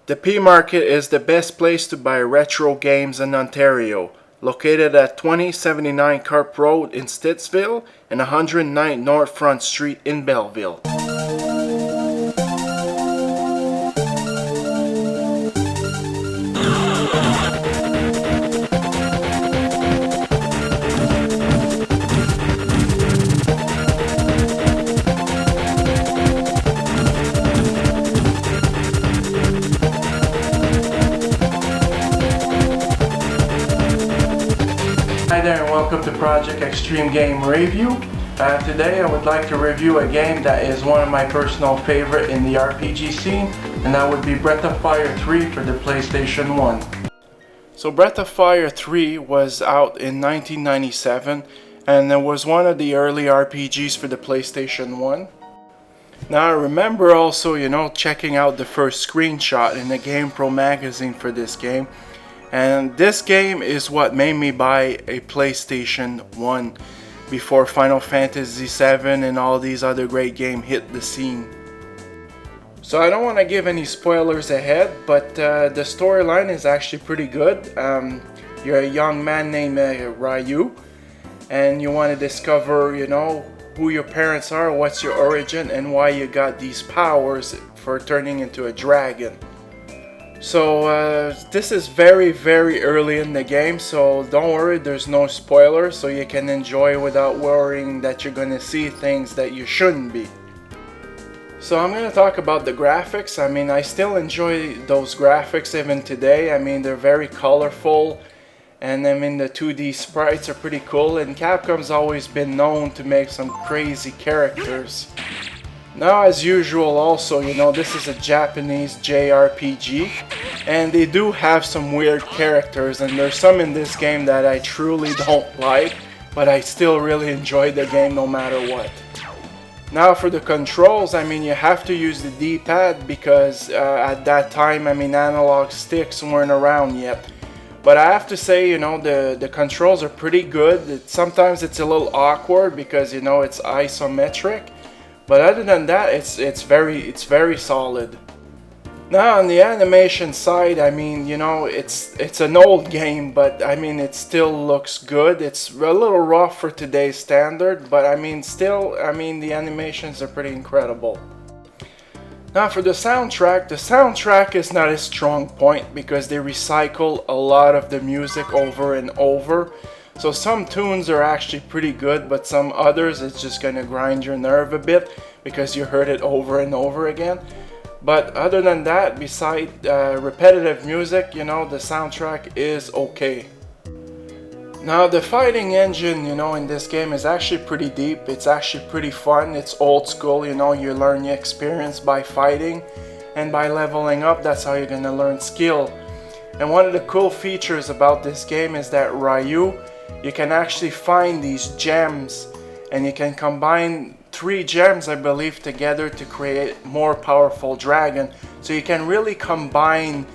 The P Market is the best place to buy retro games in Ontario, located at 2079 Carp Road in Stittsville and 109 North Front Street in Belleville. Hi there and welcome to Project Extreme Game Review. Today I would like to review a game that is one of my personal favorite in the RPG scene, and that would be Breath of Fire 3 for the PlayStation 1. So Breath of Fire 3 was out in 1997 and it was one of the early RPGs for the PlayStation 1. Now I remember also, checking out the first screenshot in the GamePro magazine for this game. And this game is what made me buy a PlayStation 1 before Final Fantasy VII and all these other great games hit the scene. So I don't want to give any spoilers ahead, but the storyline is actually pretty good. You're a young man named Ryu, and you want to discover, who your parents are, what's your origin, and why you got these powers for turning into a dragon. So this is very early in the game, so don't worry, there's no spoilers, so you can enjoy without worrying that you're going to see things that you shouldn't be. So I'm going to talk about the graphics. I still enjoy those graphics even today. They're very colorful, and the 2D sprites are pretty cool, and Capcom's always been known to make some crazy characters. Now, as usual also, this is a Japanese JRPG, and they do have some weird characters, and there's some in this game that I truly don't like, but I still really enjoy the game no matter what. Now for the controls, you have to use the D-pad because at that time, analog sticks weren't around yet. But I have to say, the controls are pretty good. Sometimes it's a little awkward because, it's isometric. But other than that, it's very solid. Now on the animation side, it's an old game, but it still looks good. It's a little rough for today's standard, but the animations are pretty incredible. Now for the soundtrack is not a strong point because they recycle a lot of the music over and over. So some tunes are actually pretty good, but some others it's just gonna grind your nerve a bit because you heard it over and over again. But other than that, beside repetitive music, the soundtrack is okay. Now the fighting engine, in this game is actually pretty deep. It's actually pretty fun. It's old school, you learn your experience by fighting, and by leveling up, that's how you're gonna learn skill. And one of the cool features about this game is that Ryu, you can actually find these gems, and you can combine 3 gems, I believe, together to create more powerful dragon. So you can really combine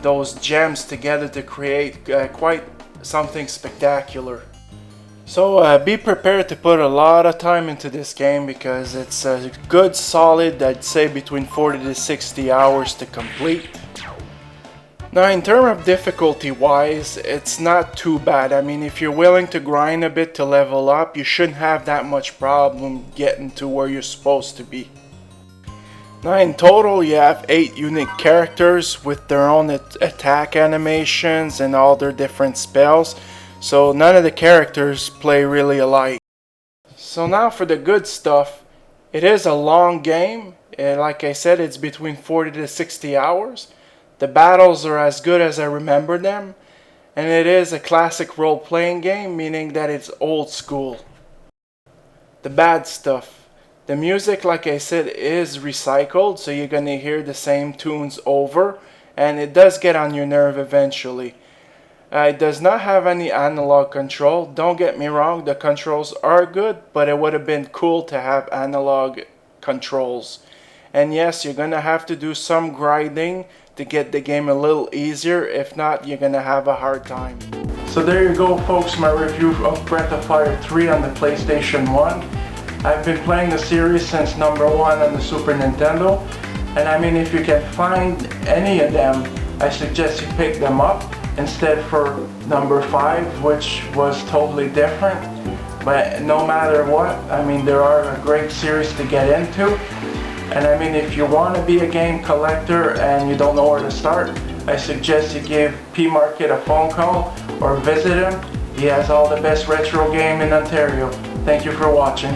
those gems together to create quite something spectacular. So be prepared to put a lot of time into this game because it's a good solid, I'd say between 40 to 60 hours to complete. Now in terms of difficulty wise, it's not too bad. If you're willing to grind a bit to level up, you shouldn't have that much problem getting to where you're supposed to be. Now in total you have 8 unique characters with their own attack animations and all their different spells, so none of the characters play really alike. So now for the good stuff, it is a long game, and like I said, it's between 40 to 60 hours. The battles are as good as I remember them, and it is a classic role-playing game, meaning that it's old school. The bad stuff. The music, like I said, is recycled, so you're gonna hear the same tunes over, and it does get on your nerve eventually. It does not have any analog control. Don't get me wrong, the controls are good, but it would have been cool to have analog controls. And yes, you're gonna have to do some grinding to get the game a little easier. If not, you're gonna have a hard time. So there you go, folks, my review of Breath of Fire 3 on the PlayStation 1. I've been playing the series since number 1 on the Super Nintendo, And I mean, if you can find any of them, I suggest you pick them up instead for number 5, which was totally different. But no matter what, I mean, there are a great series to get into. And I mean, if you want to be a game collector and you don't know where to start, I suggest you give P Market a phone call or visit him. He has all the best retro game in Ontario. Thank you for watching.